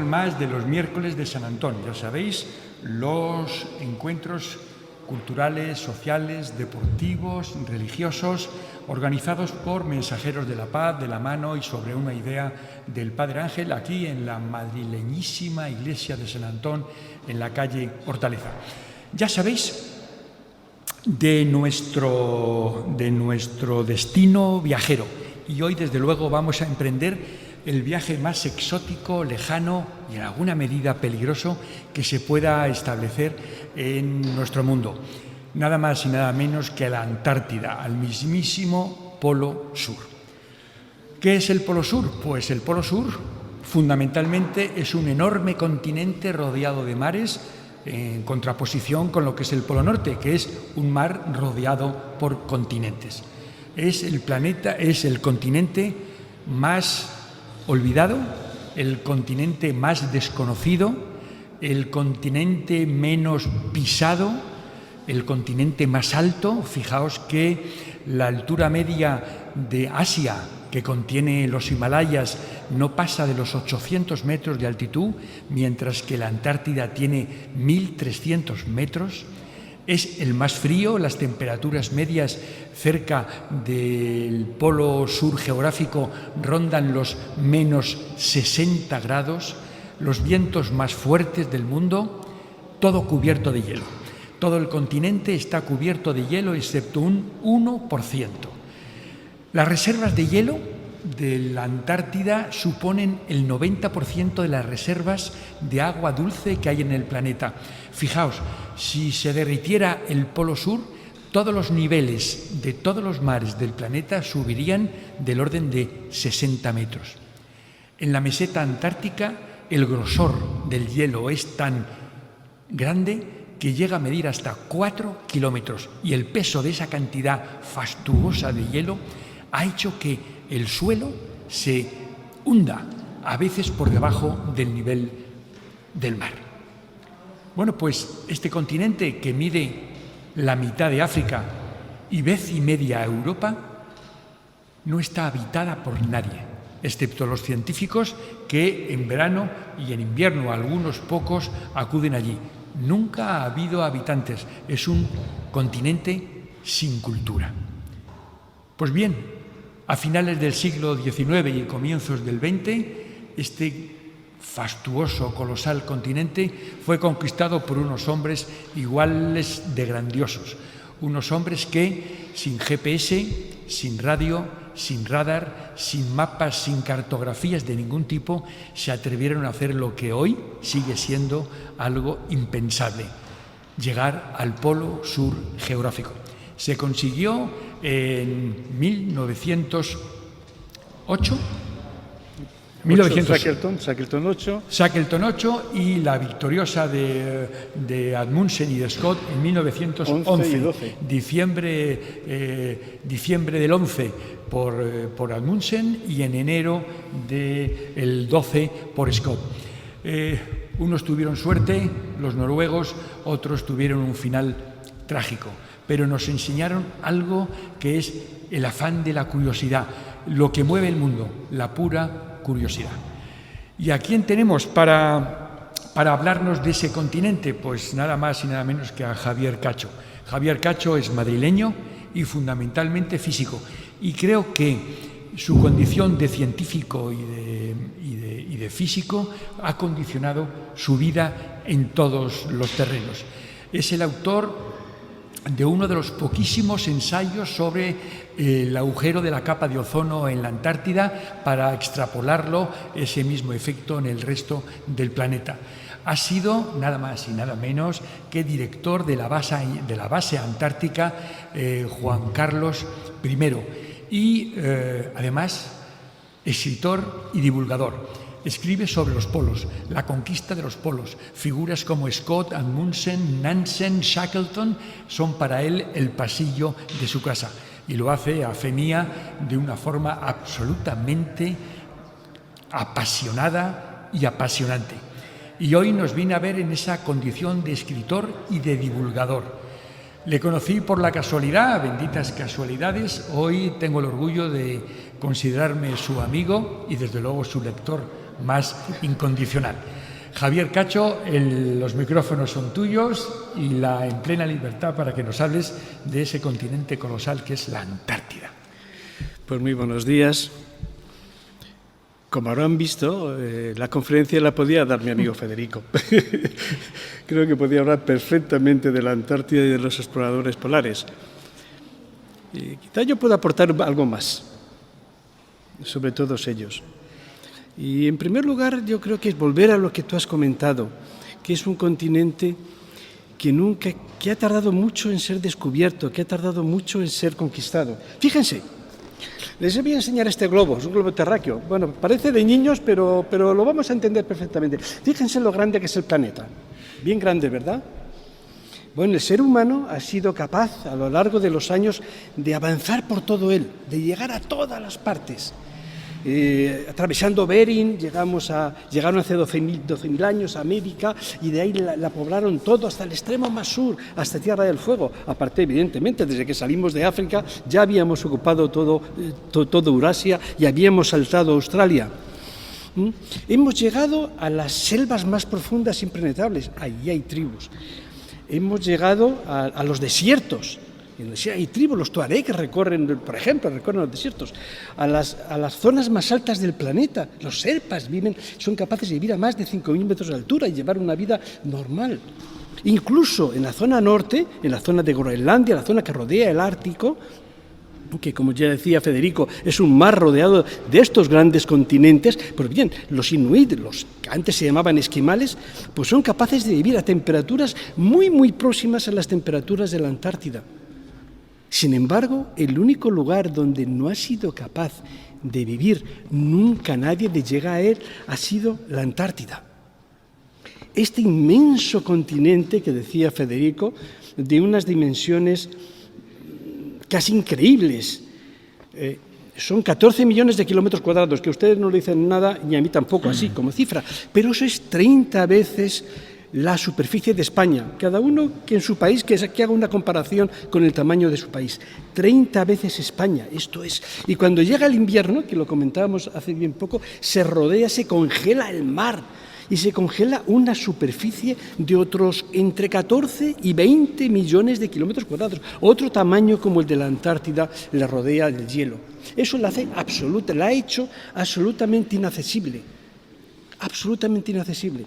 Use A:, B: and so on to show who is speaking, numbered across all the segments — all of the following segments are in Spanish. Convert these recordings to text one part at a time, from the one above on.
A: más de los miércoles de San Antón. Ya sabéis, los encuentros culturales, sociales, deportivos, religiosos, organizados por mensajeros de la paz, de la mano y sobre una idea del Padre Ángel, aquí en la madrileñísima iglesia de San Antón, en la calle Hortaleza. Ya sabéis de nuestro destino viajero, y hoy desde luego vamos a emprender el viaje más exótico, lejano y en alguna medida peligroso que se pueda establecer en nuestro mundo. Nada más y nada menos que a la Antártida, al mismísimo Polo Sur. ¿Qué es el Polo Sur? Pues el Polo Sur fundamentalmente es un enorme continente rodeado de mares, en contraposición con lo que es el Polo Norte, que es un mar rodeado por continentes. Es el continente más olvidado, el continente más desconocido, el continente menos pisado, el continente más alto. Fijaos que la altura media de Asia, que contiene los Himalayas, no pasa de los 800 metros de altitud, mientras que la Antártida tiene 1.300 metros. Es el más frío, las temperaturas medias cerca del polo sur geográfico rondan los menos 60 grados, los vientos más fuertes del mundo, todo cubierto de hielo. Todo el continente está cubierto de hielo excepto un 1%. Las reservas de hielo de la Antártida suponen el 90% de las reservas de agua dulce que hay en el planeta. Fijaos, si se derritiera el Polo Sur, todos los niveles de todos los mares del planeta subirían del orden de 60 metros. En la meseta antártica, el grosor del hielo es tan grande que llega a medir hasta 4 kilómetros, y el peso de esa cantidad fastuosa de hielo ha hecho que el suelo se hunda, a veces por debajo del nivel del mar. Bueno, pues este continente, que mide la mitad de África y vez y media Europa, no está habitada por nadie, excepto los científicos que en verano y en invierno algunos pocos acuden allí. Nunca ha habido habitantes, es un continente sin cultura. Pues bien, a finales del siglo XIX y comienzos del XX, este fastuoso, colosal continente fue conquistado por unos hombres iguales de grandiosos, unos hombres que, sin GPS, sin radio, sin radar, sin mapas, sin cartografías de ningún tipo, se atrevieron a hacer lo que hoy sigue siendo algo impensable: llegar al Polo Sur geográfico. Se consiguió en 1908. Shackleton 8 y la victoriosa de Amundsen y de Scott en 1911. Diciembre del 11 por Amundsen y en enero del 12 por Scott. Unos tuvieron suerte, los noruegos, otros tuvieron un final trágico, pero nos enseñaron algo que es el afán de la curiosidad, lo que mueve el mundo, la pura curiosidad. ¿Y a quién tenemos para hablarnos de ese continente? Pues nada más y nada menos que a Javier Cacho. Javier Cacho es madrileño y fundamentalmente físico, y creo que su condición de científico y de físico ha condicionado su vida en todos los terrenos. Es el autor de uno de los poquísimos ensayos sobre el agujero de la capa de ozono en la Antártida para extrapolarlo, ese mismo efecto, en el resto del planeta. Ha sido nada más y nada menos que director de la base antártica Juan Carlos I y además escritor y divulgador. Escribe sobre los polos, la conquista de los polos. Figuras como Scott, Amundsen, Nansen, Shackleton son para él el pasillo de su casa, y lo hace, a fe mía, de una forma absolutamente apasionada y apasionante. Y hoy nos viene a ver en esa condición de escritor y de divulgador. Le conocí por la casualidad, benditas casualidades. Hoy tengo el orgullo de considerarme su amigo y desde luego su lector más incondicional. Javier Cacho, los micrófonos son tuyos y en plena libertad para que nos hables de ese continente colosal que es la Antártida.
B: Pues muy buenos días. Como habrán visto, la conferencia la podía dar mi amigo Federico. Creo que podía hablar perfectamente de la Antártida y de los exploradores polares. Quizá yo pueda aportar algo más sobre todos ellos. Y en primer lugar, yo creo que es volver a lo que tú has comentado, que es un continente que ha tardado mucho en ser descubierto, que ha tardado mucho en ser conquistado. Fíjense, les voy a enseñar este globo, es un globo terráqueo. Bueno, parece de niños, pero lo vamos a entender perfectamente. Fíjense lo grande que es el planeta. Bien grande, ¿verdad? Bueno, el ser humano ha sido capaz a lo largo de los años de avanzar por todo él, de llegar a todas las partes. Atravesando Bering, llegaron hace 12.000 años a América y de ahí la poblaron todo hasta el extremo más sur, hasta Tierra del Fuego. Aparte, evidentemente, desde que salimos de África ya habíamos ocupado todo Eurasia y habíamos saltado a Australia. Hemos llegado a las selvas más profundas e impenetrables, allí hay tribus. Hemos llegado a los desiertos. Hay tribus, los tuareg por ejemplo, recorren los desiertos, a las zonas más altas del planeta. Los sherpas son capaces de vivir a más de 5.000 metros de altura y llevar una vida normal. Incluso en la zona norte, en la zona de Groenlandia, la zona que rodea el Ártico, que como ya decía Federico, es un mar rodeado de estos grandes continentes, pues bien, los inuit, los que antes se llamaban esquimales, pues son capaces de vivir a temperaturas muy, muy próximas a las temperaturas de la Antártida. Sin embargo, el único lugar donde no ha sido capaz de vivir nunca nadie de llegar a él ha sido la Antártida. Este inmenso continente que decía Federico, de unas dimensiones casi increíbles, son 14 millones de kilómetros cuadrados, que a ustedes no le dicen nada, ni a mí tampoco, así como cifra, pero eso es 30 veces la superficie de España. Cada uno que en su país, que haga una comparación con el tamaño de su país. 30 veces España, esto es. Y cuando llega el invierno, que lo comentábamos hace bien poco, se congela el mar y se congela una superficie de otros entre 14 y 20 millones de kilómetros cuadrados. Otro tamaño como el de la Antártida le rodea el hielo. Eso la ha hecho absolutamente inaccesible. Absolutamente inaccesible.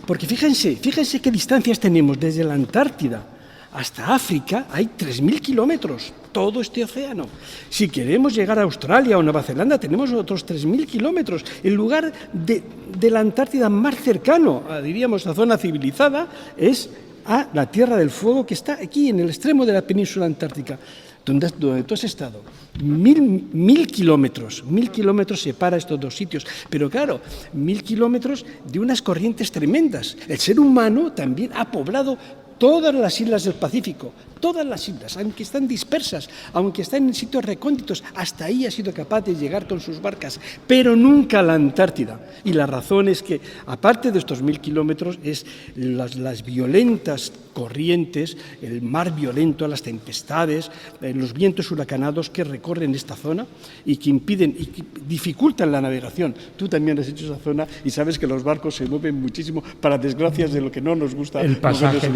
B: Porque fíjense qué distancias tenemos desde la Antártida hasta África, hay 3.000 kilómetros, todo este océano. Si queremos llegar a Australia o Nueva Zelanda, tenemos otros 3.000 kilómetros. El lugar de la Antártida más cercano, diríamos, a la zona civilizada, es a la Tierra del Fuego, que está aquí en el extremo de la península antártica, donde tú has estado. 1.000 kilómetros separa estos dos sitios, pero claro, 1.000 kilómetros de unas corrientes tremendas. El ser humano también ha poblado todas las islas del Pacífico, todas las islas, aunque están dispersas, aunque están en sitios recónditos, hasta ahí ha sido capaz de llegar con sus barcas, pero nunca a la Antártida. Y la razón es que, aparte de estos 1.000 kilómetros, es las violentas corrientes, el mar violento, las tempestades, los vientos huracanados que recorren esta zona y que impiden y que dificultan la navegación. Tú también has hecho esa zona y sabes que los barcos se mueven muchísimo, para desgracias de lo que no nos gusta.
A: El pasaje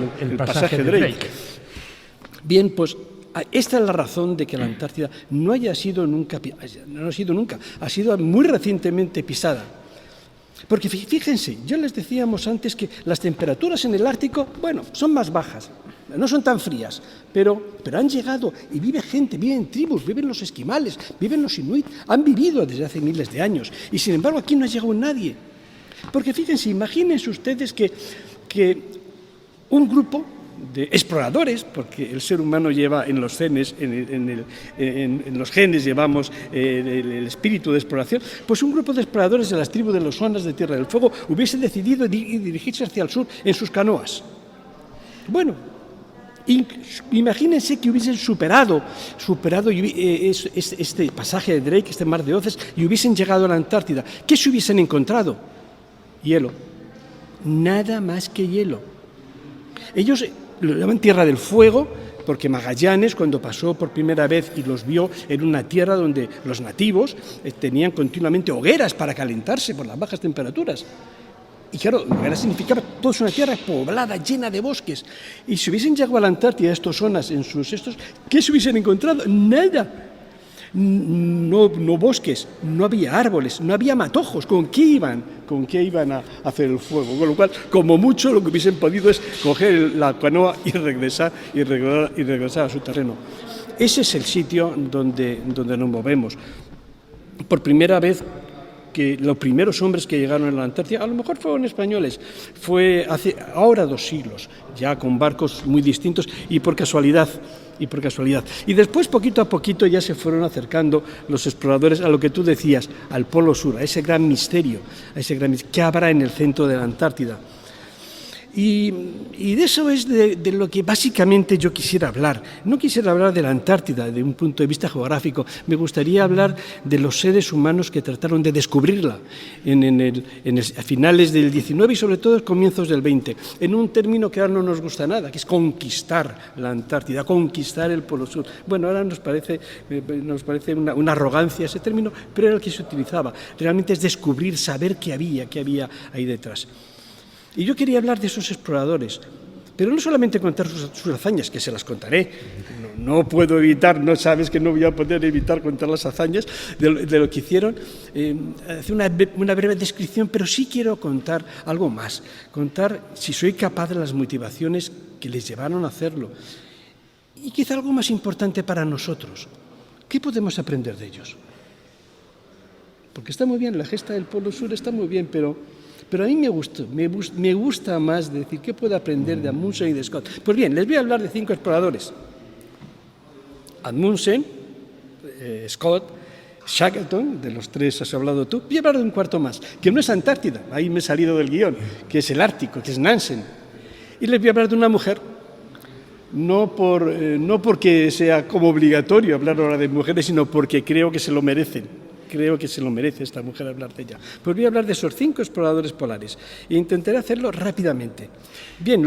A: de Drake.
B: Bien, pues esta es la razón de que la Antártida no ha sido nunca, ha sido muy recientemente pisada. Porque fíjense, ya les decíamos antes que las temperaturas en el Ártico, bueno, son más bajas, no son tan frías, pero han llegado y vive gente, viven tribus, viven los esquimales, viven los inuit, han vivido desde hace miles de años y sin embargo aquí no ha llegado nadie. Porque fíjense, imagínense ustedes que un grupo de exploradores, porque el ser humano lleva en los genes, en los genes llevamos el espíritu de exploración, pues un grupo de exploradores de las tribus de los Sonas de Tierra del Fuego hubiese decidido dirigirse hacia el sur en sus canoas. Bueno, imagínense que hubiesen superado este pasaje de Drake, este mar de Oces, y hubiesen llegado a la Antártida. ¿Qué se hubiesen encontrado? Hielo. Nada más que hielo. Ellos lo llaman Tierra del Fuego, porque Magallanes, cuando pasó por primera vez y los vio en una tierra donde los nativos tenían continuamente hogueras para calentarse por las bajas temperaturas. Y claro, hoguera significaba toda una tierra poblada, llena de bosques. Y si hubiesen llegado a la Antártida, estos zonas, en sus estos, ¿qué se hubiesen encontrado? Nada. No bosques, no había árboles, no había matojos. ¿Con qué iban a hacer el fuego? Con lo cual, como mucho, lo que hubiesen podido es coger la canoa y regresar a su terreno. Ese es el sitio donde nos movemos. Por primera vez, que los primeros hombres que llegaron a la Antártida, a lo mejor fueron españoles, fue hace ahora 2 siglos, ya con barcos muy distintos y por casualidad. Y después, poquito a poquito, ya se fueron acercando los exploradores a lo que tú decías, al Polo Sur, a ese gran misterio, que habrá en el centro de la Antártida. Y de eso es de lo que básicamente yo quisiera hablar. No quisiera hablar de la Antártida desde un punto de vista geográfico. Me gustaría hablar de los seres humanos que trataron de descubrirla a finales del XIX y sobre todo a comienzos del XX, en un término que ahora no nos gusta nada, que es conquistar la Antártida, conquistar el Polo Sur. Bueno, ahora nos parece una arrogancia ese término, pero era el que se utilizaba. Realmente es descubrir, saber qué había ahí detrás. Y yo quería hablar de esos exploradores, pero no solamente contar sus hazañas, que se las contaré. No puedo evitar, no sabes que no voy a poder evitar contar las hazañas de lo que hicieron. Hacer una breve descripción, pero sí quiero contar algo más. Contar si soy capaz de las motivaciones que les llevaron a hacerlo. Y quizá algo más importante para nosotros. ¿Qué podemos aprender de ellos? Porque está muy bien, la gesta del Polo Sur está muy bien, pero a mí me gusta más decir qué puedo aprender de Amundsen y de Scott. Pues bien, les voy a hablar de 5 exploradores. Amundsen, Scott, Shackleton, de los 3 has hablado tú. Voy a hablar de un cuarto más, que no es Antártida, ahí me he salido del guión, que es el Ártico, que es Nansen. Y les voy a hablar de una mujer, no porque sea como obligatorio hablar ahora de mujeres, sino porque creo que se lo merecen. Creo que se lo merece esta mujer hablar de ella. Pues voy a hablar de esos 5 exploradores polares e intentaré hacerlo rápidamente. Bien,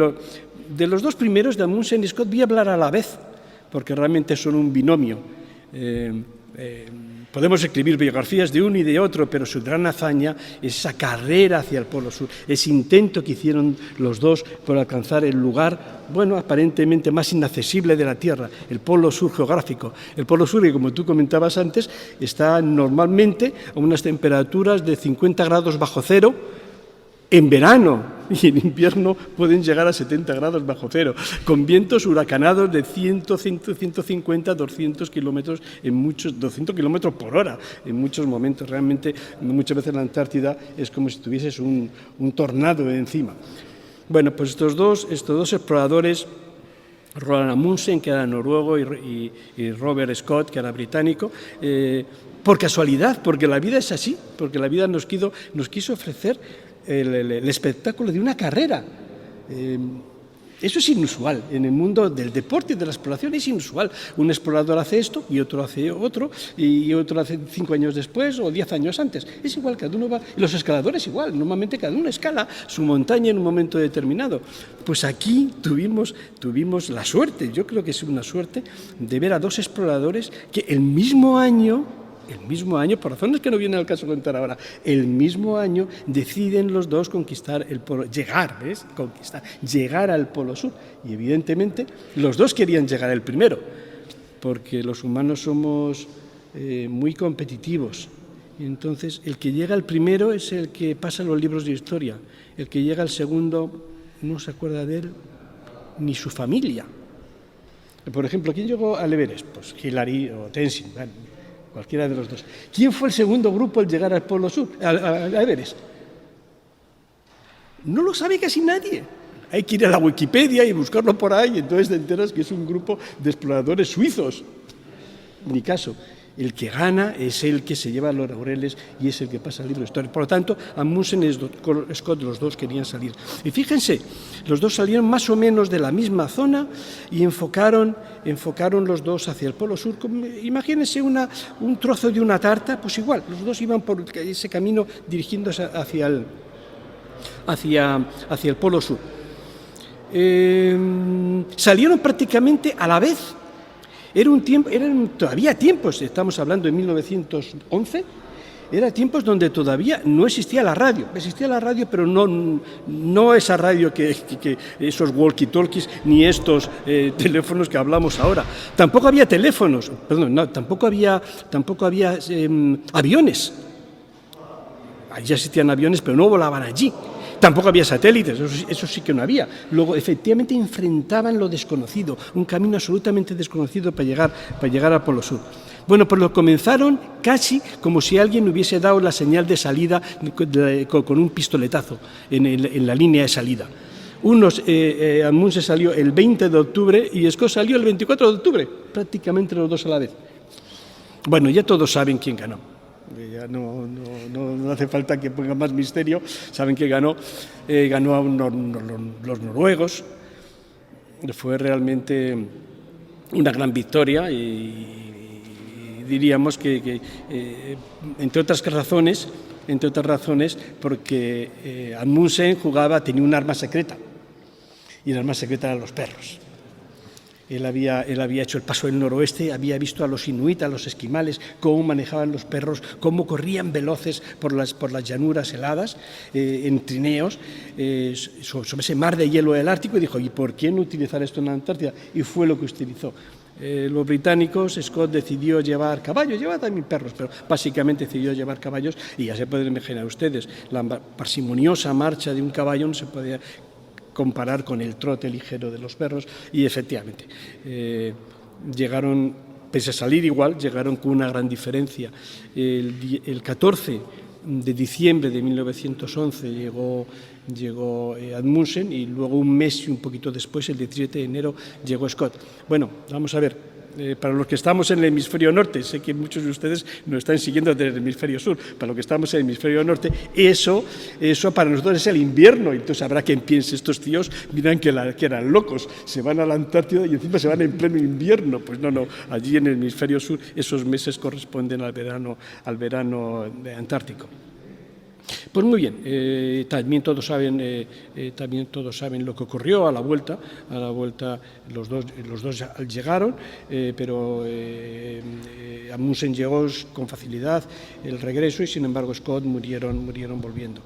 B: de los 2 primeros, de Amundsen y Scott, voy a hablar a la vez, porque realmente son un binomio. Podemos escribir biografías de uno y de otro, pero su gran hazaña es esa carrera hacia el Polo Sur, ese intento que hicieron los 2 por alcanzar el lugar, aparentemente más inaccesible de la Tierra, el Polo Sur geográfico. El Polo Sur, que como tú comentabas antes, está normalmente a unas temperaturas de 50 grados bajo cero en verano, y en invierno pueden llegar a 70 grados bajo cero, con vientos huracanados de 100, 150, 200 kilómetros, 200 kilómetros por hora en muchos momentos. Realmente, muchas veces la Antártida es como si tuvieses un tornado encima. Bueno, pues estos dos exploradores, Roald Amundsen, que era noruego, y Robert Scott, que era británico, por casualidad, porque la vida es así, porque la vida nos quiso ofrecer el espectáculo de una carrera. Eso es inusual. En el mundo del deporte y de la exploración es inusual. Un explorador hace esto y otro hace otro, y otro hace 5 años después o 10 años antes. Es igual, cada uno va. Y los escaladores igual. Normalmente cada uno escala su montaña en un momento determinado. Pues aquí tuvimos la suerte, yo creo que es una suerte, de ver a 2 exploradores que el mismo año, por razones que no viene al caso contar ahora, el mismo año deciden los 2 conquistar el Polo, llegar al Polo Sur. Y evidentemente los 2 querían llegar el primero, porque los humanos somos muy competitivos. Y entonces el que llega al primero es el que pasa los libros de historia. El que llega al segundo no se acuerda de él ni su familia. Por ejemplo, ¿quién llegó al Everest? Pues Hillary o Tenzin, cualquiera de los 2. ¿Quién fue el segundo grupo al llegar al Polo Sur, a Everest? No lo sabe casi nadie. Hay que ir a la Wikipedia y buscarlo por ahí, y entonces te enteras que es un grupo de exploradores suizos. Ni caso. El que gana es el que se lleva los laureles y es el que pasa el libro de historia. Por lo tanto, Amundsen y Scott, los 2 querían salir. Y fíjense, los 2 salieron más o menos de la misma zona y enfocaron los 2 hacia el Polo Sur. Imagínense un trozo de una tarta, pues igual, los 2 iban por ese camino dirigiéndose hacia el Polo Sur. salieron prácticamente a la vez. Eran todavía tiempos, estamos hablando de 1911, eran tiempos donde todavía no existía la radio. Existía la radio, pero no esa radio que esos walkie-talkies ni estos teléfonos que hablamos ahora. Tampoco había teléfonos, perdón, no, tampoco había aviones. Ya existían aviones, pero no volaban allí. Tampoco había satélites, eso sí que no había. Luego, efectivamente, enfrentaban lo desconocido, un camino absolutamente desconocido para llegar al Polo Sur. Bueno, pues lo comenzaron casi como si alguien hubiese dado la señal de salida con un pistoletazo en la línea de salida. Amundsen salió el 20 de octubre y Scott salió el 24 de octubre, prácticamente los dos a la vez. Bueno, ya todos saben quién ganó. Ya no hace falta que ponga más misterio. Saben que ganó a los noruegos. Fue realmente una gran victoria y diríamos que entre otras razones, porque Amundsen tenía un arma secreta, y el arma secreta eran los perros. Él había hecho el paso del noroeste, había visto a los inuit, a los esquimales, cómo manejaban los perros, cómo corrían veloces por las llanuras heladas, en trineos, sobre ese mar de hielo del Ártico, y dijo, ¿y por qué no utilizar esto en la Antártida? Y fue lo que utilizó. Los británicos, Scott decidió llevar caballos, llevaba también perros, pero básicamente decidió llevar caballos, y ya se pueden imaginar ustedes, la parsimoniosa marcha de un caballo no se podía comparar con el trote ligero de los perros, y efectivamente llegaron, pese a salir igual, llegaron con una gran diferencia. El 14 de diciembre de 1911 llegó Amundsen, y luego un mes y un poquito después, el 17 de enero, llegó Scott. Bueno, vamos a ver. Para los que estamos en el hemisferio norte, sé que muchos de ustedes nos están siguiendo desde el hemisferio sur, para los que estamos en el hemisferio norte, eso para nosotros es el invierno, entonces habrá quien piense, estos tíos miran que eran locos, se van a la Antártida y encima se van en pleno invierno. Pues no, allí en el hemisferio sur esos meses corresponden al verano antártico. Pues muy bien, también todos saben lo que ocurrió a la vuelta. Los dos llegaron, pero Amundsen llegó con facilidad, el regreso, y sin embargo Scott murieron volviendo.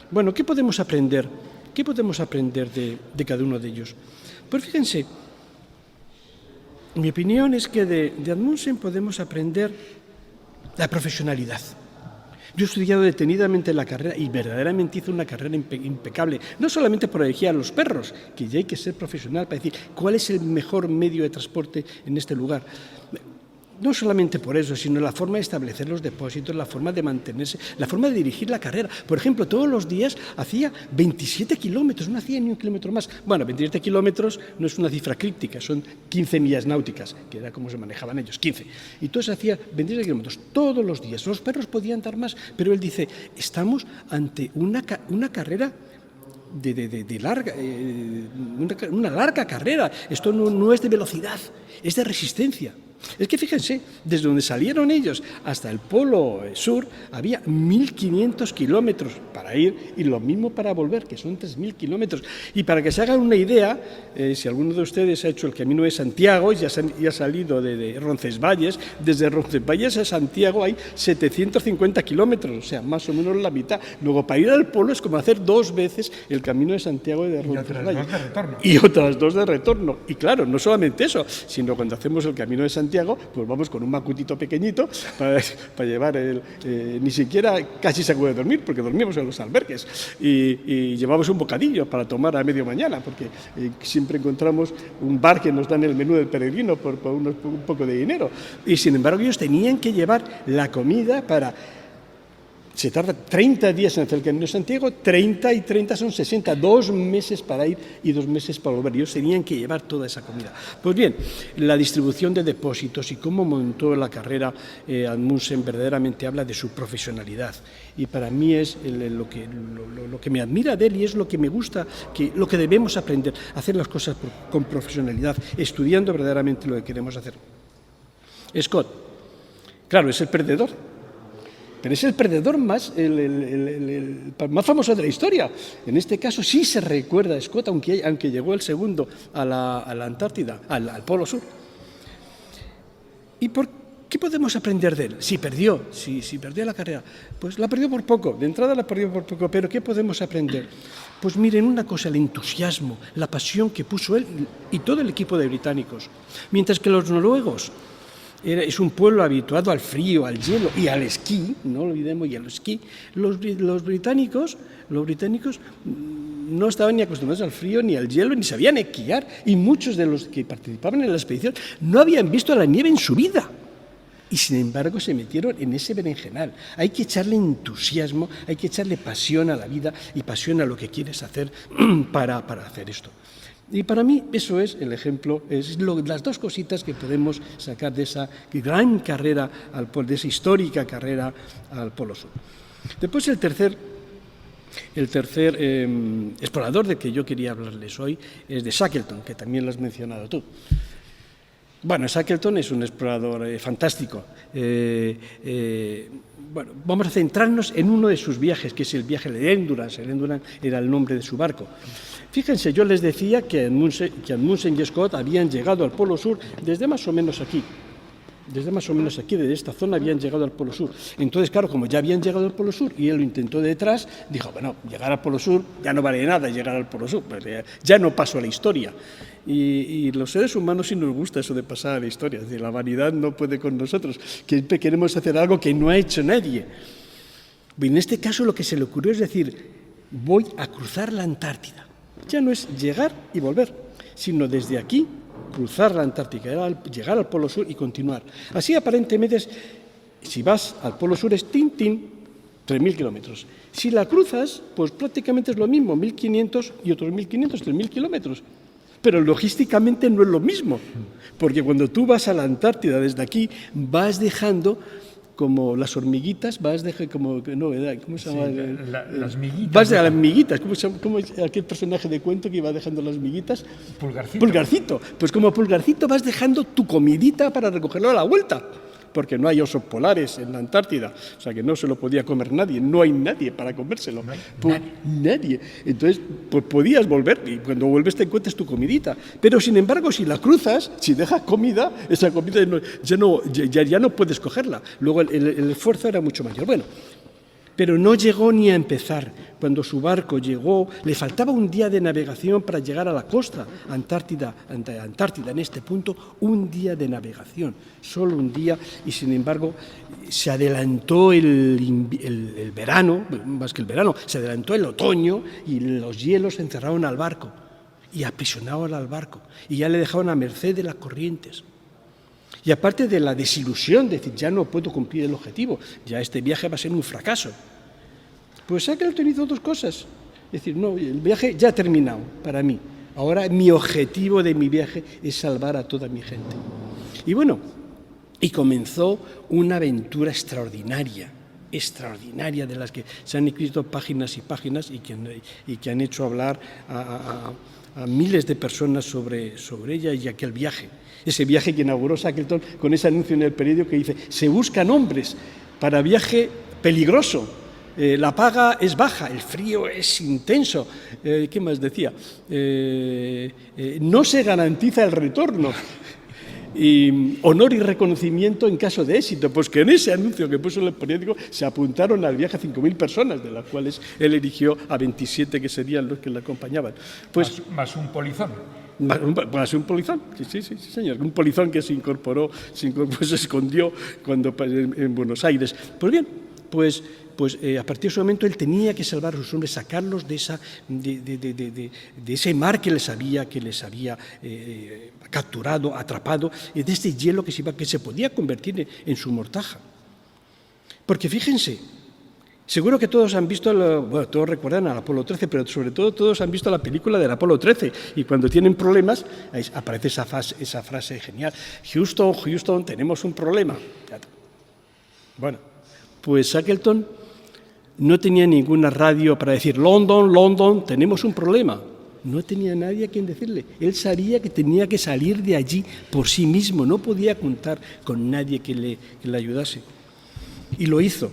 B: Bueno, ¿qué podemos aprender? De cada uno de ellos? Pues fíjense, mi opinión es que de Amundsen podemos aprender la profesionalidad. Yo he estudiado detenidamente la carrera y verdaderamente hizo una carrera impecable, no solamente por elegir a los perros, que ya hay que ser profesional para decir cuál es el mejor medio de transporte en este lugar. No solamente por eso, sino la forma de establecer los depósitos, la forma de mantenerse, la forma de dirigir la carrera. Por ejemplo, todos los días hacía 27 kilómetros, no hacía ni un kilómetro más. Bueno, 27 kilómetros no es una cifra críptica, son 15 millas náuticas, que era como se manejaban ellos, 15. Y entonces hacía 27 kilómetros todos los días. Los perros podían dar más, pero él dice, estamos ante una carrera una larga carrera. Esto no es de velocidad, es de resistencia. Es que fíjense, desde donde salieron ellos hasta el Polo Sur había 1.500 kilómetros para ir y lo mismo para volver, que son 3.000 kilómetros. Y para que se hagan una idea, si alguno de ustedes ha hecho el Camino de Santiago y ha salido de Roncesvalles, desde Roncesvalles a Santiago hay 750 kilómetros, o sea, más o menos la mitad. Luego, para ir al Polo es como hacer 2 veces el Camino de Santiago de Roncesvalles. Y otras 2 de retorno. Y claro, no solamente eso, sino cuando hacemos el Camino de Santiago, pues vamos con un macutito pequeñito para llevar ni siquiera casi se puede dormir, porque dormimos en los albergues, y llevamos un bocadillo para tomar a medio mañana, porque siempre encontramos un bar que nos dan el menú del peregrino por un poco de dinero, y sin embargo ellos tenían que llevar la comida para... Se tarda 30 días en hacer el Camino de Santiago, 30 y 30 son 60, 2 meses para ir y 2 meses para volver. Ellos tenían que llevar toda esa comida. Pues bien, la distribución de depósitos y cómo montó la carrera Amundsen verdaderamente habla de su profesionalidad. Y para mí es lo que me admira de él y es lo que me gusta, lo que debemos aprender, hacer las cosas con profesionalidad, estudiando verdaderamente lo que queremos hacer. Scott, claro, es el perdedor. pero es el perdedor más famoso de la historia. En este caso sí se recuerda a Scott, aunque llegó el segundo a la Antártida, al Polo Sur. ¿Y qué podemos aprender de él? Si perdió la carrera, pues la perdió por poco, de entrada la perdió por poco, pero ¿qué podemos aprender? Pues miren una cosa, el entusiasmo, la pasión que puso él y todo el equipo de británicos. Mientras que los noruegos es un pueblo habituado al frío, al hielo y al esquí, no olvidemos, y al esquí. Los británicos no estaban ni acostumbrados al frío, ni al hielo, ni sabían esquiar, y muchos de los que participaban en la expedición no habían visto la nieve en su vida. Y sin embargo se metieron en ese berenjenal. Hay que echarle entusiasmo, hay que echarle pasión a la vida y pasión a lo que quieres hacer para hacer esto. Y para mí eso es el ejemplo, las dos cositas que podemos sacar de esa gran carrera, de esa histórica carrera al Polo Sur. Después el tercer explorador del que yo quería hablarles hoy es de Shackleton, que también lo has mencionado tú. Bueno, Shackleton es un explorador fantástico. Bueno, vamos a centrarnos en uno de sus viajes, que es el viaje de Endurance. El Endurance era el nombre de su barco. Fíjense, yo les decía que Amundsen y Scott habían llegado al Polo Sur desde más o menos aquí. Desde esta zona habían llegado al Polo Sur. Entonces, claro, como ya habían llegado al Polo Sur y él lo intentó de detrás, dijo, bueno, llegar al Polo Sur ya no vale nada llegar al Polo Sur, pues ya no pasó a la historia. Y los seres humanos sí nos gusta eso de pasar a la historia, es decir, la vanidad no puede con nosotros, que queremos hacer algo que no ha hecho nadie. Y en este caso lo que se le ocurrió es decir, voy a cruzar la Antártida. Ya no es llegar y volver, sino desde aquí cruzar la Antártica, llegar al Polo Sur y continuar. Así aparentemente si vas al Polo Sur es 3.000 kilómetros. Si la cruzas, pues prácticamente es lo mismo, 1.500 y otros 1.500, 3.000 kilómetros. Pero logísticamente no es lo mismo, porque cuando tú vas a la Antártida desde aquí, vas dejando como las hormiguitas, vas dejando como, no, ¿cómo se llama?
A: Sí, las miguitas.
B: Vas de las miguitas, ¿cómo es aquel personaje de cuento que iba dejando las miguitas? Pulgarcito. Pues como Pulgarcito vas dejando tu comidita para recogerlo a la vuelta, porque no hay osos polares en la Antártida, o sea que no se lo podía comer nadie, no hay nadie para comérselo. Nadie. Entonces, pues podías volver y cuando vuelves te encuentras tu comidita. Pero sin embargo, si la cruzas, si dejas comida, esa comida ya no puedes cogerla. Luego el esfuerzo era mucho mayor. Bueno, pero no llegó ni a empezar. Cuando su barco llegó, le faltaba un día de navegación para llegar a la costa Antártida en este punto, un día de navegación, solo un día, y sin embargo se adelantó el verano, más que el verano, se adelantó el otoño y los hielos encerraron al barco y aprisionaron al barco y ya le dejaron a merced de las corrientes. Y aparte de la desilusión, de decir, ya no puedo cumplir el objetivo, ya este viaje va a ser un fracaso. Pues Shackleton hizo dos cosas. Es decir, no, el viaje ya ha terminado para mí. Ahora mi objetivo de mi viaje es salvar a toda mi gente. Y bueno, y comenzó una aventura extraordinaria de las que se han escrito páginas y páginas y que han hecho hablar a miles de personas sobre ella y aquel viaje. Ese viaje que inauguró Shackleton con ese anuncio en el periódico que dice, se buscan hombres para viaje peligroso, la paga es baja, el frío es intenso, ¿qué más decía? No se garantiza el retorno. Y honor y reconocimiento en caso de éxito, pues que en ese anuncio que puso en el periódico se apuntaron al viaje 5.000 personas, de las cuales él eligió a 27 que serían los que le acompañaban. Pues,
A: más un polizón.
B: Más un polizón, sí, señor, un polizón que se escondió en Buenos Aires. Pues bien, pues a partir de ese momento él tenía que salvar a sus hombres, sacarlos de ese mar que les había capturado, atrapado, de este hielo que se podía convertir en su mortaja. Porque fíjense, seguro que todos han visto, todos recuerdan al Apolo 13, pero sobre todo todos han visto la película del Apolo 13 y cuando tienen problemas aparece esa frase genial, Houston, tenemos un problema. Bueno, pues Shackleton no tenía ninguna radio para decir London, tenemos un problema. No tenía nadie a quien decirle. Él sabía que tenía que salir de allí por sí mismo, no podía contar con nadie que le ayudase. Y lo hizo.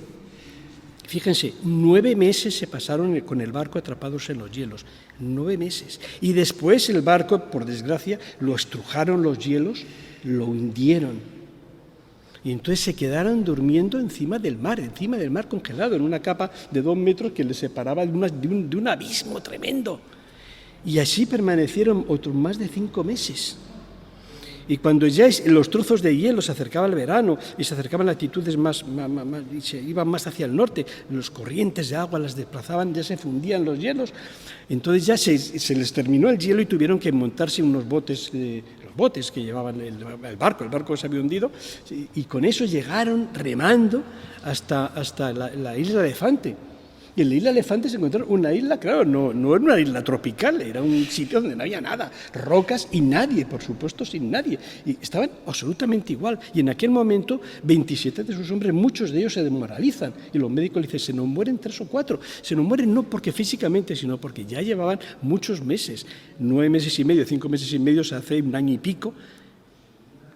B: Fíjense, 9 meses se pasaron con el barco atrapados en los hielos, 9 meses. Y después el barco, por desgracia, lo estrujaron los hielos, lo hundieron. Y entonces se quedaron durmiendo encima del mar congelado, en una capa de 2 metros que les separaba de un abismo tremendo. Y así permanecieron otros más de 5 meses. Y cuando ya los trozos de hielo se acercaba el verano y se acercaban latitudes y se iban más hacia el norte, las corrientes de agua las desplazaban, ya se fundían los hielos, entonces ya se les terminó el hielo y tuvieron que montarse unos botes, los botes que llevaban el barco se había hundido, y con eso llegaron remando hasta la isla Elefante. Y en la isla Elefante se encontraron una isla, claro, no era una isla tropical, era un sitio donde no había nada, rocas y nadie, por supuesto, sin nadie. Y estaban absolutamente igual. Y en aquel momento, 27 de sus hombres, muchos de ellos se desmoralizan. Y los médicos le dicen, se nos mueren 3 o 4. Se nos mueren no porque físicamente, sino porque ya llevaban muchos meses, 9 meses y medio, 5 meses y medio, hace 1 año y pico,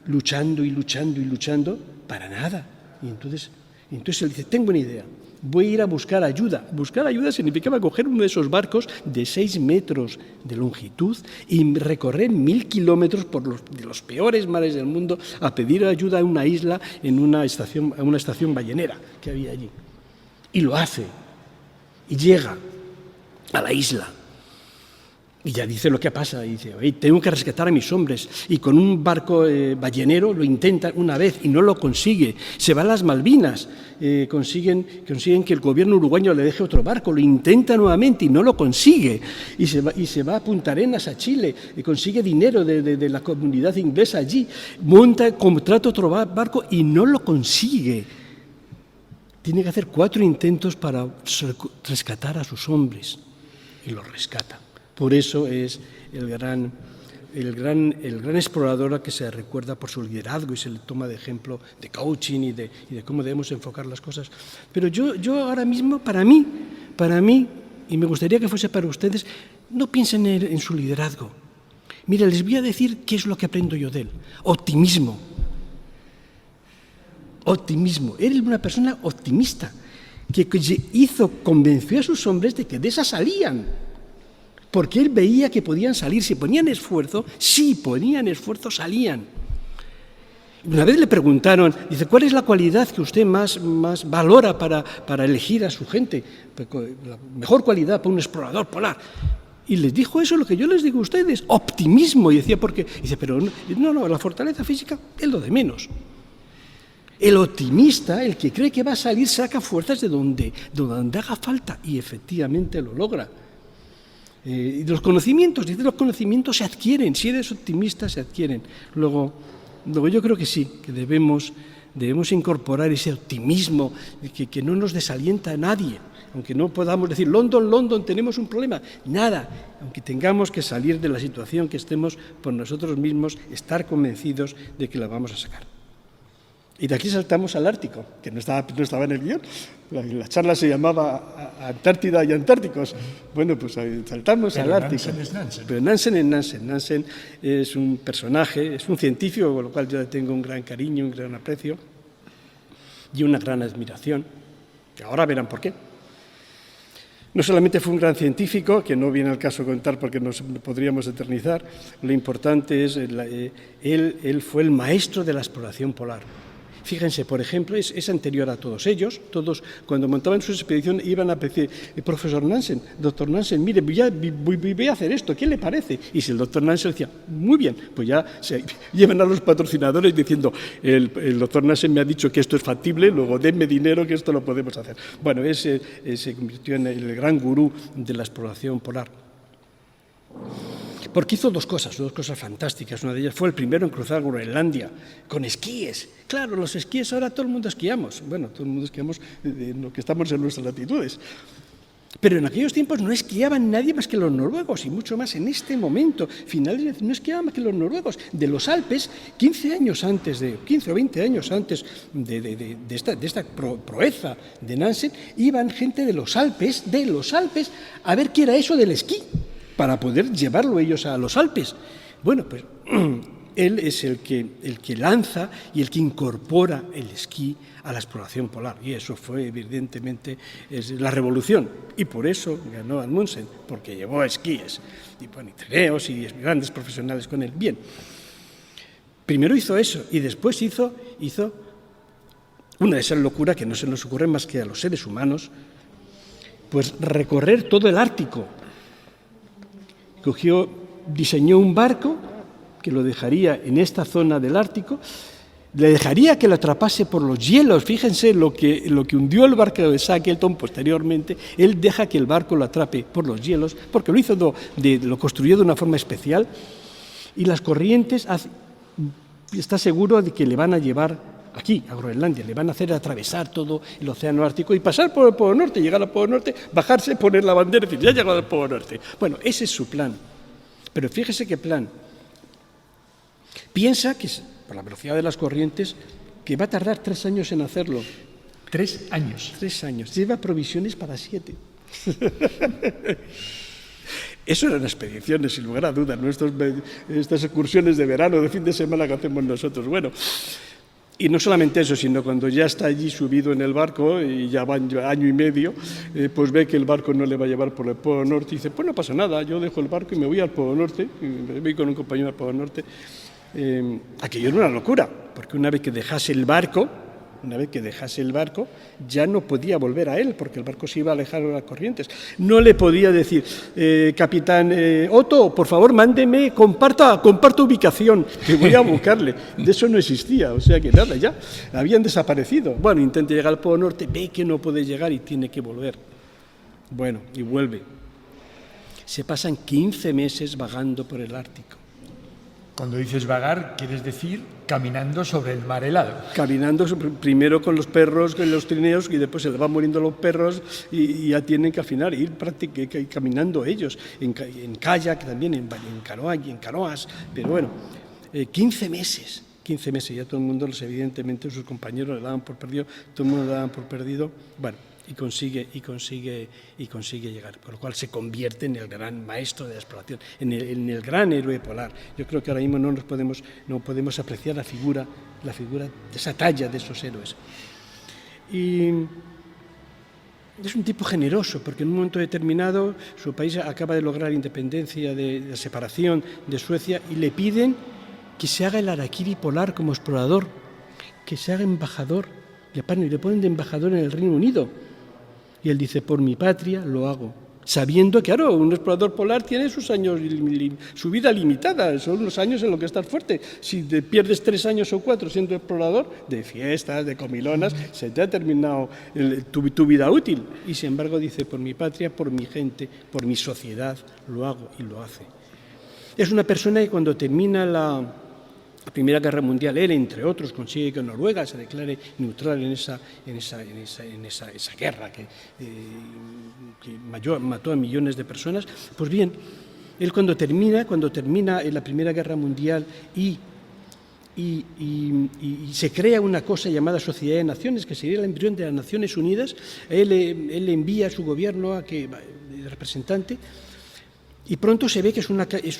B: luchando para nada. Y entonces él dice, tengo una idea. Voy a ir a buscar ayuda. Buscar ayuda significaba coger uno de esos barcos de 6 metros de longitud y recorrer 1000 kilómetros de los peores mares del mundo a pedir ayuda a una isla a una estación ballenera que había allí. Y lo hace. Y llega a la isla. Y ya dice lo que pasa, y dice, tengo que rescatar a mis hombres, y con un barco ballenero lo intenta una vez y no lo consigue, se va a las Malvinas, consiguen que el gobierno uruguayo le deje otro barco, lo intenta nuevamente y no lo consigue, y se va a Punta Arenas, a Chile, y consigue dinero de la comunidad inglesa allí, contrata otro barco y no lo consigue. Tiene que hacer 4 intentos para rescatar a sus hombres, y los rescata. Por eso es el gran explorador al que se recuerda por su liderazgo y se le toma de ejemplo de coaching y de cómo debemos enfocar las cosas. Pero yo ahora mismo, para mí, y me gustaría que fuese para ustedes, no piensen en su liderazgo. Mira, les voy a decir qué es lo que aprendo yo de él. Optimismo. Él es una persona optimista que convenció a sus hombres de que de esa salían. Porque él veía que podían salir, si ponían esfuerzo, salían. Una vez le preguntaron, dice, ¿cuál es la cualidad que usted más valora para elegir a su gente? La mejor cualidad para un explorador polar. Y les dijo eso, lo que yo les digo a ustedes, optimismo. Y decía, ¿por qué? Dice, pero no, la fortaleza física es lo de menos. El optimista, el que cree que va a salir, saca fuerzas de donde haga falta y efectivamente lo logra. Los conocimientos se adquieren, si eres optimista se adquieren. Luego yo creo que sí, que debemos incorporar ese optimismo que no nos desalienta a nadie, aunque no podamos decir London, tenemos un problema, nada, aunque tengamos que salir de la situación que estemos por nosotros mismos, estar convencidos de que la vamos a sacar. Y de aquí saltamos al Ártico, que no estaba en el guión. La charla se llamaba Antártida y Antárticos. Bueno, pues saltamos al Ártico.
A: Nansen es Nansen.
B: Pero Nansen es Nansen. Nansen es un personaje, es un científico, con lo cual yo le tengo un gran cariño, un gran aprecio y una gran admiración. Que ahora verán por qué. No solamente fue un gran científico, que no viene al caso contar porque nos podríamos eternizar, lo importante es, él fue el maestro de la exploración polar. Fíjense, por ejemplo, es anterior a todos ellos. Todos, cuando montaban sus expediciones, iban a decir, profesor Nansen, doctor Nansen, mire, voy a hacer esto, ¿qué le parece? Y si el doctor Nansen decía, muy bien, pues ya se llevan a los patrocinadores diciendo, el doctor Nansen me ha dicho que esto es factible, luego denme dinero que esto lo podemos hacer. Bueno, se convirtió en el gran gurú de la exploración polar. Porque hizo dos cosas fantásticas. Una de ellas fue el primero en cruzar Groenlandia con esquíes. Claro, los esquíes ahora todo el mundo esquiamos. Bueno, todo el mundo esquiamos lo que estamos en nuestras latitudes. Pero en aquellos tiempos no esquiaban nadie más que los noruegos, y mucho más en este momento. Finales no esquiaban más que los noruegos. De los Alpes, 15 o 20 años antes de esta proeza de Nansen, iban gente de los Alpes, a ver qué era eso del esquí, para poder llevarlo ellos a los Alpes. Bueno, pues él es el que lanza y el que incorpora el esquí a la exploración polar. Y eso fue, evidentemente, la revolución. Y por eso ganó Amundsen, porque llevó esquíes, y trineos y grandes profesionales con él. Bien, primero hizo eso y después hizo una de esas locuras que no se nos ocurre más que a los seres humanos, pues recorrer todo el Ártico. Diseñó un barco que lo dejaría en esta zona del Ártico, le dejaría que lo atrapase por los hielos. Fíjense lo que hundió el barco de Shackleton posteriormente. Él deja que el barco lo atrape por los hielos, porque lo construyó de una forma especial, y las corrientes, está seguro de que le van a llevar aquí, a Groenlandia, le van a hacer atravesar todo el océano Ártico y pasar por el Polo Norte, llegar al Polo Norte, bajarse, poner la bandera y decir, ya he llegado al Polo Norte. Bueno, ese es su plan. Pero fíjese qué plan. Piensa que, por la velocidad de las corrientes, que va a tardar 3 años en hacerlo.
A: 3 años.
B: 3 años. Lleva provisiones para 7. Eso eran expediciones, sin lugar a dudas, ¿no? Estas excursiones de verano, de fin de semana que hacemos nosotros. Bueno, y no solamente eso, sino cuando ya está allí subido en el barco y ya va año y medio, pues ve que el barco no le va a llevar por el Polo Norte y dice, pues no pasa nada, yo dejo el barco y me voy al Polo Norte, y me voy con un compañero al Polo Norte. Aquello era una locura, porque una vez que dejase el barco, ya no podía volver a él, porque el barco se iba a alejar de las corrientes. No le podía decir, capitán Otto, por favor, mándeme, comparta ubicación, que voy a buscarle. De eso no existía, o sea que nada, ya habían desaparecido. Bueno, intenta llegar al Polo Norte, ve que no puede llegar y tiene que volver. Bueno, y vuelve. Se pasan 15 meses vagando por el Ártico.
A: Cuando dices vagar, quieres decir caminando sobre el mar helado.
B: Caminando primero con los perros, con los trineos, y después se les van muriendo los perros y ya tienen que al final ir caminando ellos, en kayak también, en canoa y en canoas. Pero bueno, 15 meses, ya todo el mundo, evidentemente sus compañeros le daban por perdido, todo el mundo le daban por perdido. Bueno, y consigue llegar, por lo cual se convierte en el gran maestro de la exploración, en el gran héroe polar. Yo creo que ahora mismo no podemos apreciar la figura de esa talla de esos héroes. Y es un tipo generoso, porque en un momento determinado su país acaba de lograr independencia de la separación de Suecia y le piden que se haga el harakiri polar como explorador, que se haga embajador, y le ponen de embajador en el Reino Unido. Y él dice, por mi patria lo hago, sabiendo que, claro, un explorador polar tiene sus años, su vida limitada, son los años en los que estás fuerte. Si te pierdes 3 años o 4 siendo explorador, de fiestas, de comilonas, se te ha terminado tu vida útil. Y sin embargo dice, por mi patria, por mi gente, por mi sociedad, lo hago y lo hace. Es una persona que cuando termina la Primera Guerra Mundial, él, entre otros, consigue que Noruega se declare neutral en esa guerra que mató a millones de personas. Pues bien, él cuando termina la Primera Guerra Mundial y se crea una cosa llamada Sociedad de Naciones, que sería el embrión de las Naciones Unidas, él envía a su gobierno de representante. Y pronto se ve que es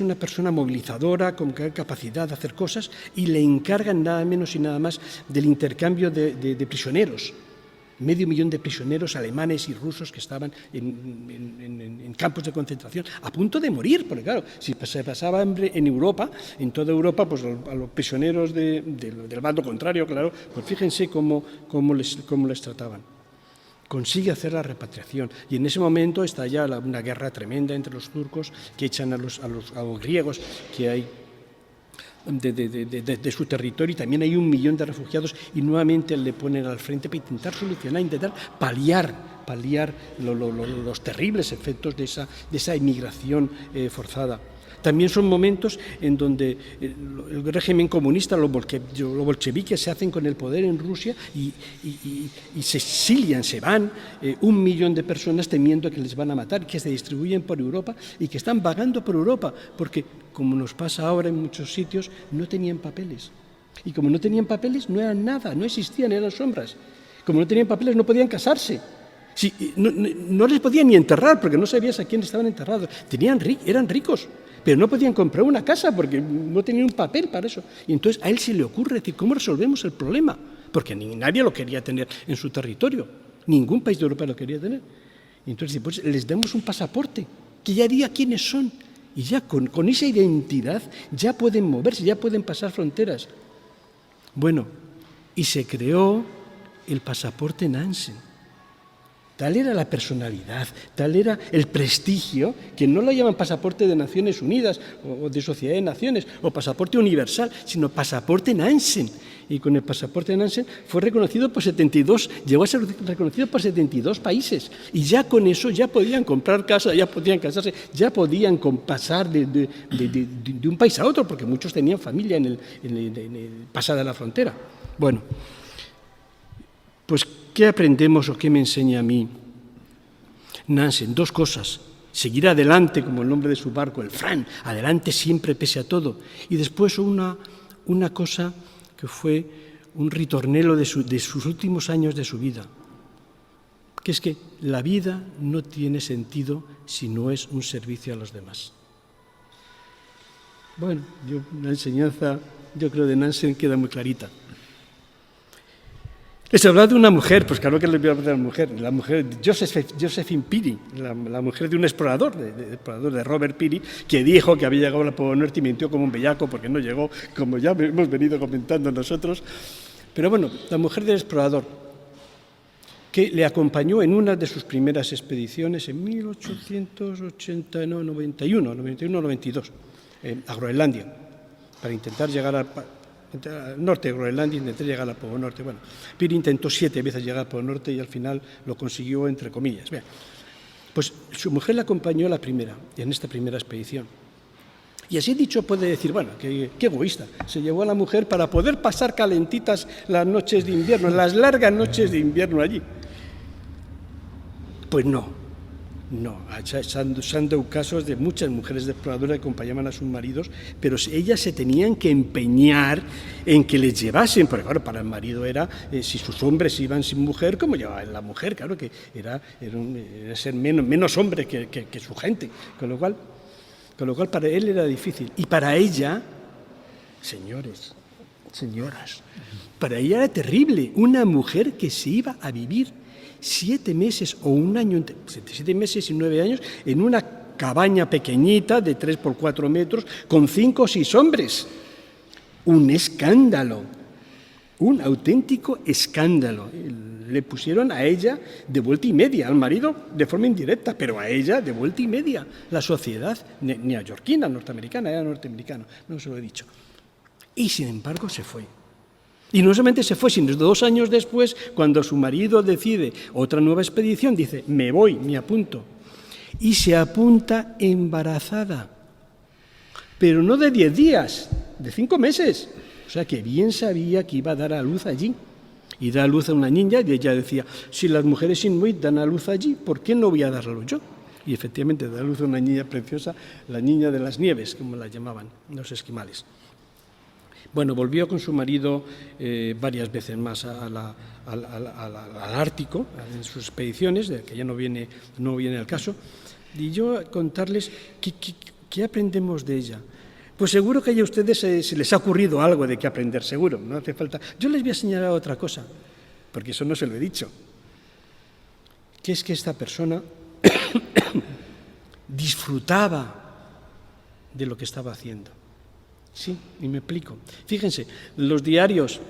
B: una persona movilizadora, con capacidad de hacer cosas, y le encargan nada menos y nada más del intercambio de prisioneros. 500.000 de prisioneros alemanes y rusos que estaban en campos de concentración, a punto de morir, porque claro, si se pasaba hambre en Europa, en toda Europa, pues a los prisioneros del bando contrario, claro, pues fíjense cómo les trataban. Consigue hacer la repatriación y en ese momento estalla una guerra tremenda entre los turcos que echan a los griegos que hay de su territorio, y también hay 1 millón de refugiados, y nuevamente le ponen al frente para intentar solucionar, intentar paliar los terribles efectos de esa emigración forzada. También son momentos en donde el régimen comunista, los bolcheviques se hacen con el poder en Rusia y se exilian, se van 1 millón de personas temiendo que les van a matar, que se distribuyen por Europa y que están vagando por Europa, porque, como nos pasa ahora en muchos sitios, no tenían papeles. Y como no tenían papeles, no eran nada, no existían, eran sombras. Como no tenían papeles, no podían casarse. Sí, no les podían ni enterrar, porque no sabías a quién estaban enterrados. Eran ricos, pero no podían comprar una casa porque no tenían un papel para eso. Y entonces a él se le ocurre decir, ¿cómo resolvemos el problema? Porque nadie lo quería tener en su territorio, ningún país de Europa lo quería tener. Y entonces pues, les damos un pasaporte, que ya diga quiénes son, y ya con esa identidad ya pueden moverse, ya pueden pasar fronteras. Bueno, y se creó el pasaporte Nansen. Tal era la personalidad, tal era el prestigio, que no lo llaman pasaporte de Naciones Unidas o de Sociedad de Naciones o pasaporte universal, sino pasaporte Nansen. Y con el pasaporte Nansen fue reconocido por 72, llegó a ser reconocido por 72 países. Y ya con eso ya podían comprar casa, ya podían casarse, ya podían pasar de un país a otro, porque muchos tenían familia en pasada la frontera. Bueno, pues ¿qué aprendemos o qué me enseña a mí Nansen? Dos cosas. Seguir adelante, como el nombre de su barco, el Fram, adelante siempre pese a todo. Y después una cosa que fue un ritornello de sus últimos años de su vida, que es que la vida no tiene sentido si no es un servicio a los demás. Bueno, la enseñanza, yo creo, de Nansen queda muy clarita. Les hablaba de una mujer, pues claro que les voy a hablar de la mujer Josephine Peary, la mujer de un explorador, de Robert Peary, que dijo que había llegado al Polo Norte y mintió como un bellaco porque no llegó, como ya hemos venido comentando nosotros. Pero bueno, la mujer del explorador, que le acompañó en una de sus primeras expediciones en 1891-92, a Groenlandia, para intentar llegar al norte de Groenlandia, intenté llegar al Polo Norte. Bueno, Peary intentó 7 veces llegar al Polo Norte y al final lo consiguió entre comillas. Bien, pues su mujer la acompañó en esta primera expedición. Y así dicho puede decir, bueno, qué egoísta. Se llevó a la mujer para poder pasar calentitas las noches de invierno, las largas noches de invierno allí. Pues no. Se han dado casos de muchas mujeres exploradoras que acompañaban a sus maridos, pero ellas se tenían que empeñar en que les llevasen, porque claro, para el marido era, si sus hombres iban sin mujer, ¿cómo llevaba la mujer? Claro que era ser menos hombre que su gente, con lo cual para él era difícil. Y para ella, señoras, para ella era terrible, una mujer que se iba a vivir 7 meses o un año, 7 meses y 9 años, en una cabaña pequeñita de 3 por 4 metros con 5 o 6 hombres. Un escándalo, un auténtico escándalo. Le pusieron a ella de vuelta y media, al marido de forma indirecta, pero a ella de vuelta y media. La sociedad neoyorquina, norteamericana, era norteamericana, no se lo he dicho. Y sin embargo se fue. Y no solamente se fue, sino 2 años después, cuando su marido decide otra nueva expedición, dice, me voy, me apunto. Y se apunta embarazada, pero no de 10 días, de 5 meses. O sea que bien sabía que iba a dar a luz allí. Y da a luz a una niña, y ella decía, si las mujeres inuit dan a luz allí, ¿por qué no voy a dar a luz yo? Y efectivamente da a luz a una niña preciosa, la niña de las nieves, como la llamaban los esquimales. Bueno, volvió con su marido varias veces más al Ártico, en sus expediciones, de que ya no viene al caso, y yo a contarles qué aprendemos de ella. Pues seguro que a ustedes se les ha ocurrido algo de qué aprender, seguro, no hace falta. Yo les voy a señalar otra cosa, porque eso no se lo he dicho, que es que esta persona disfrutaba de lo que estaba haciendo. Sí, y me explico. Fíjense, los diarios,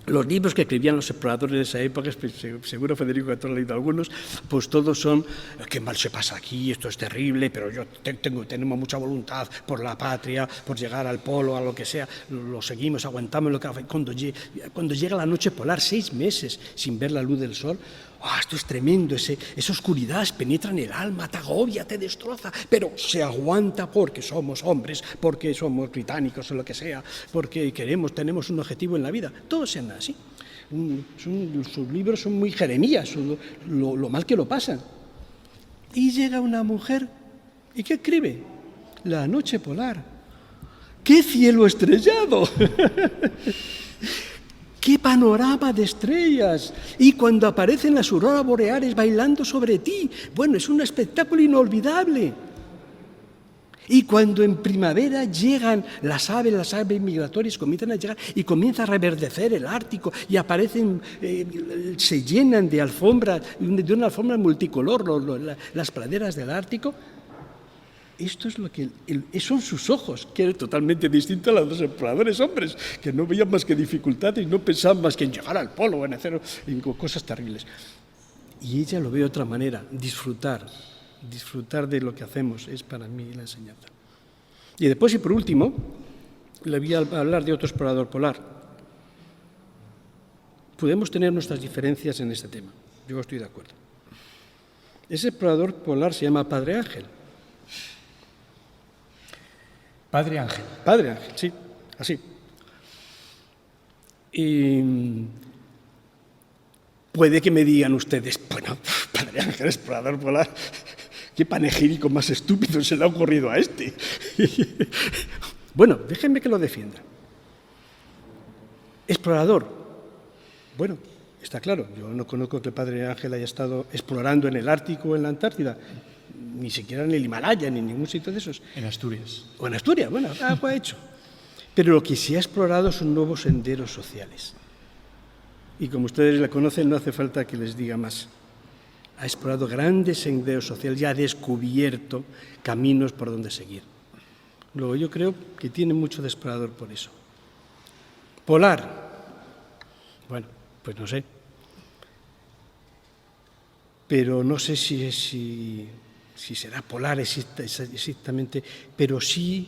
B: los libros que escribían los exploradores de esa época, seguro Federico que tú has leído algunos, pues todos son, qué mal se pasa aquí, esto es terrible, pero tenemos mucha voluntad por la patria, por llegar al polo, a lo que sea, lo seguimos, aguantamos lo que cuando llega la noche polar, 6 meses sin ver la luz del sol. Esto es tremendo, esa oscuridad penetra en el alma, te agobia, te destroza, pero se aguanta porque somos hombres, porque somos británicos o lo que sea, porque tenemos un objetivo en la vida. Todos sean así. Sus libros son muy Jeremías, lo mal que lo pasan. Y llega una mujer, ¿y qué escribe? La noche polar. ¡Qué cielo estrellado! ¡Qué panorama de estrellas! Y cuando aparecen las auroras boreales bailando sobre ti, bueno, es un espectáculo inolvidable. Y cuando en primavera llegan las aves migratorias comienzan a llegar y comienza a reverdecer el Ártico y aparecen, se llenan de alfombras, de una alfombra multicolor las praderas del Ártico. Esto es lo que son sus ojos, que era totalmente distinto a los dos exploradores hombres, que no veían más que dificultades y no pensaban más que en llegar al polo o en hacer cosas terribles. Y ella lo ve de otra manera, disfrutar de lo que hacemos es para mí la enseñanza. Y después y por último, le voy a hablar de otro explorador polar. Podemos tener nuestras diferencias en este tema, yo estoy de acuerdo. Ese explorador polar se llama Padre Ángel.
A: Padre Ángel.
B: Padre Ángel, sí, así. Y puede que me digan ustedes, bueno, Padre Ángel, explorador polar, ¿qué panegírico más estúpido se le ha ocurrido a este? Bueno, déjenme que lo defienda. Explorador. Bueno, está claro, yo no conozco que el Padre Ángel haya estado explorando en el Ártico o en la Antártida, ni siquiera en el Himalaya, ni en ningún sitio de esos.
A: En Asturias.
B: O en Asturias, bueno, algo ha hecho. Pero lo que se ha explorado son nuevos senderos sociales. Y como ustedes la conocen, no hace falta que les diga más. Ha explorado grandes senderos sociales y ha descubierto caminos por donde seguir. Luego yo creo que tiene mucho de explorador por eso. Polar. Bueno, pues no sé. Pero no sé si será polar exactamente, pero sí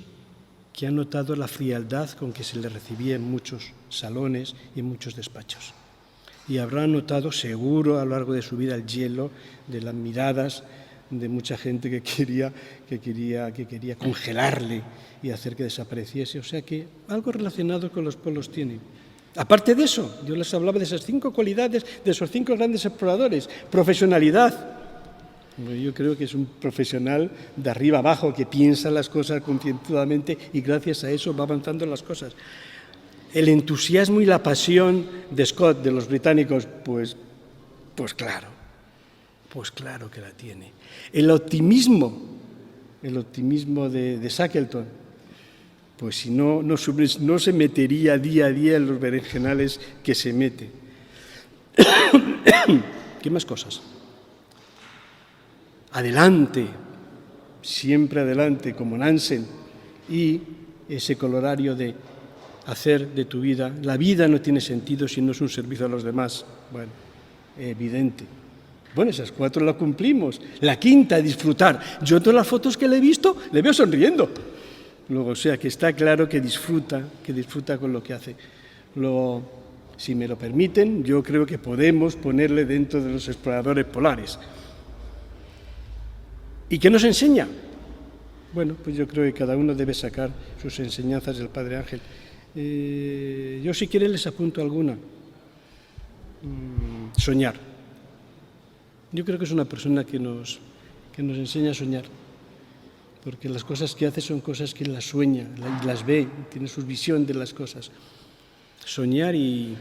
B: que ha notado la frialdad con que se le recibía en muchos salones y en muchos despachos. Y habrá notado seguro a lo largo de su vida el hielo de las miradas de mucha gente que quería congelarle y hacer que desapareciese. O sea que algo relacionado con los polos tiene. Aparte de eso, yo les hablaba de esas 5 cualidades de esos 5 grandes exploradores. Profesionalidad. Yo creo que es un profesional de arriba abajo que piensa las cosas concienzudamente y gracias a eso va avanzando las cosas. El entusiasmo y la pasión de Scott, de los británicos, pues claro que la tiene. El optimismo de Shackleton, pues si no se metería día a día en los berenjenales que se mete. ¿Qué más cosas? Adelante, siempre adelante, como Nansen, y ese colorario de hacer de tu vida. La vida no tiene sentido si no es un servicio a los demás. Bueno, evidente. Bueno, esas 4 las cumplimos. La quinta, disfrutar. Yo todas las fotos que le he visto, le veo sonriendo. Luego, o sea, que está claro que disfruta con lo que hace. Luego, si me lo permiten, yo creo que podemos ponerle dentro de los exploradores polares. ¿Y qué nos enseña? Bueno, pues yo creo que cada uno debe sacar sus enseñanzas del Padre Ángel. Yo si quieren les apunto alguna. Soñar. Yo creo que es una persona que nos enseña a soñar, porque las cosas que hace son cosas que él las sueña, las ve, tiene su visión de las cosas. Soñar y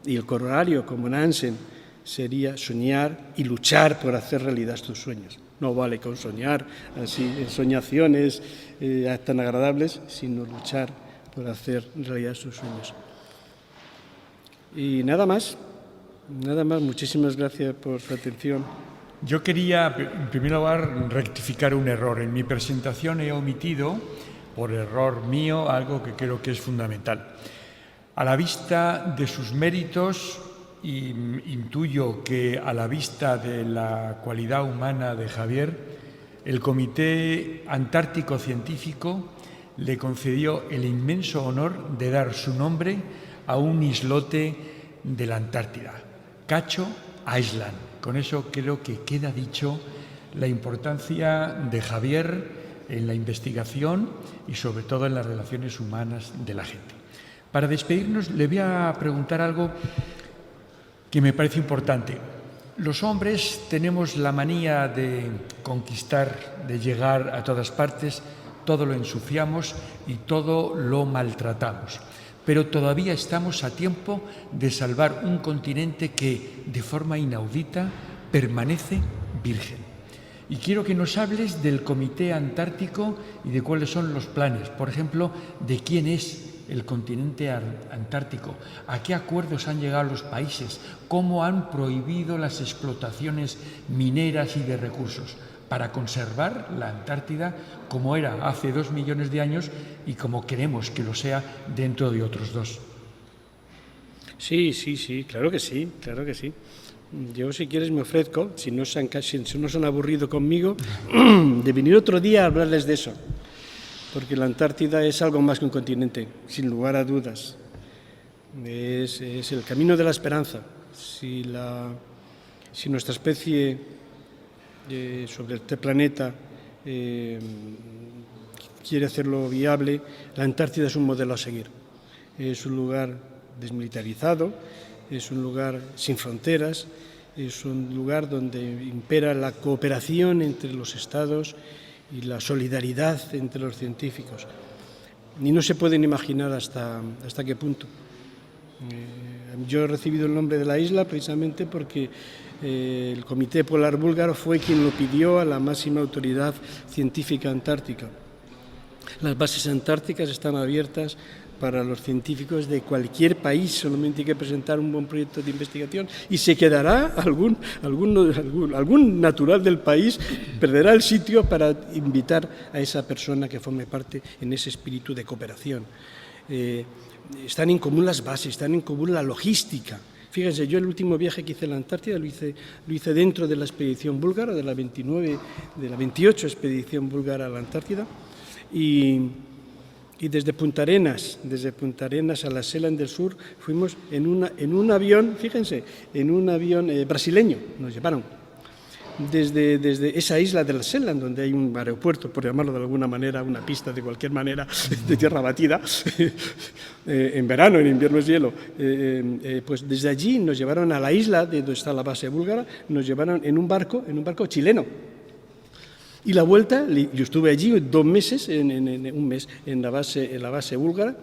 B: el corolario, como Nansen, sería soñar y luchar por hacer realidad tus sueños. No vale con soñar así en soñaciones tan agradables, sino luchar por hacer realidad sus sueños. Y nada más. Muchísimas gracias por su atención.
A: Yo quería, en primer lugar, rectificar un error. En mi presentación he omitido, por error mío, algo que creo que es fundamental. A la vista de sus méritos, y intuyo que a la vista de la cualidad humana de Javier, el Comité Antártico Científico le concedió el inmenso honor de dar su nombre a un islote de la Antártida, Cacho Island. Con eso creo que queda dicho la importancia de Javier en la investigación y sobre todo en las relaciones humanas de la gente. Para despedirnos le voy a preguntar algo que me parece importante. Los hombres tenemos la manía de conquistar, de llegar a todas partes, todo lo ensuciamos y todo lo maltratamos. Pero todavía estamos a tiempo de salvar un continente que, de forma inaudita, permanece virgen. Y quiero que nos hables del Comité Antártico y de cuáles son los planes. Por ejemplo, de quién es el continente antártico, a qué acuerdos han llegado los países, cómo han prohibido las explotaciones mineras y de recursos para conservar la Antártida como era hace 2 millones de años y como queremos que lo sea dentro de otros 2.
B: Sí, claro que sí. Yo, si quieres, me ofrezco, si no se han aburrido conmigo, de venir otro día a hablarles de eso, porque la Antártida es algo más que un continente, sin lugar a dudas. Es el camino de la esperanza. Si nuestra especie sobre este planeta quiere hacerlo viable, la Antártida es un modelo a seguir. Es un lugar desmilitarizado, es un lugar sin fronteras, es un lugar donde impera la cooperación entre los estados y la solidaridad entre los científicos. Ni no se pueden imaginar hasta qué punto. Yo he recibido el nombre de la isla precisamente porque el Comité Polar Búlgaro fue quien lo pidió a la máxima autoridad científica antártica. Las bases antárticas están abiertas para los científicos de cualquier país, solamente hay que presentar un buen proyecto de investigación y se quedará algún natural del país, perderá el sitio para invitar a esa persona que forme parte en ese espíritu de cooperación. Están en común las bases, están en común la logística. Fíjense, yo el último viaje que hice a la Antártida lo hice dentro de la expedición búlgara, de la 28 expedición búlgara a la Antártida, y desde Punta Arenas a la Sealand del Sur fuimos en un avión, fíjense, en un avión brasileño, nos llevaron desde esa isla de la Sealand, donde hay un aeropuerto, por llamarlo de alguna manera, una pista de cualquier manera, de tierra batida, en verano, en invierno es hielo, pues desde allí nos llevaron a la isla de donde está la base búlgara, nos llevaron en un barco chileno. Y la vuelta, yo estuve allí 2 meses, un mes en la base búlgara.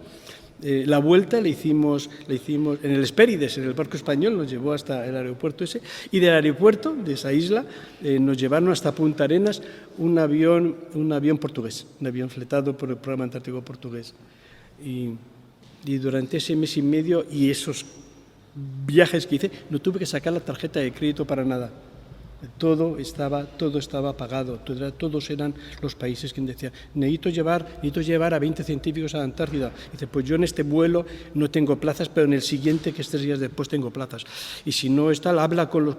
B: La vuelta la hicimos en el Hespérides, en el barco español, nos llevó hasta el aeropuerto ese. Y del aeropuerto, de esa isla, nos llevaron hasta Punta Arenas un avión portugués, un avión fletado por el Programa Antártico Portugués. Y durante ese mes y medio y esos viajes que hice, no tuve que sacar la tarjeta de crédito para nada. Todo estaba pagado, todos eran los países quienes decían, necesito llevar a 20 científicos a la Antártida. Dice, pues yo en este vuelo no tengo plazas, pero en el siguiente, que es 3 días después, tengo plazas. Y si no está, habla con los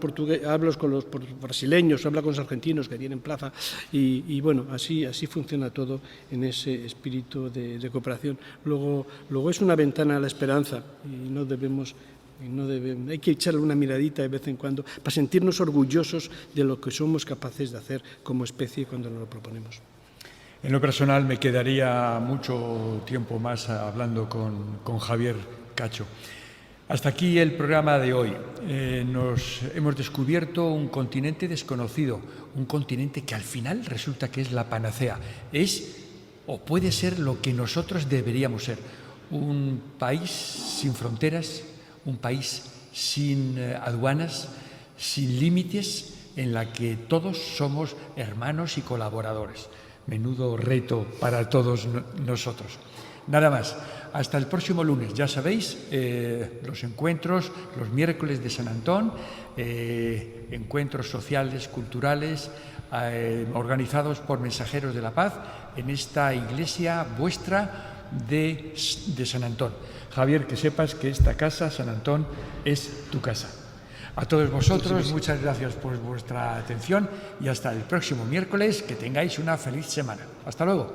B: brasileños, habla con los argentinos que tienen plaza. Y bueno, así funciona todo en ese espíritu de cooperación. Luego es una ventana a la esperanza y no debemos... hay que echarle una miradita de vez en cuando para sentirnos orgullosos de lo que somos capaces de hacer como especie cuando nos lo proponemos.
A: En lo personal me quedaría mucho tiempo más hablando con Javier Cacho. Hasta aquí el programa de hoy. Hemos descubierto un continente desconocido, un continente que al final resulta que es la panacea. Es o puede ser lo que nosotros deberíamos ser, un país sin fronteras, un país sin aduanas, sin límites, en la que todos somos hermanos y colaboradores. Menudo reto para todos nosotros. Nada más. Hasta el próximo lunes. Ya sabéis, los encuentros, los miércoles de San Antón, encuentros sociales, culturales, organizados por Mensajeros de la Paz en esta iglesia vuestra de San Antón. Javier, que sepas que esta casa, San Antón, es tu casa. A todos vosotros, muchas gracias por vuestra atención y hasta el próximo miércoles, que tengáis una feliz semana. Hasta luego.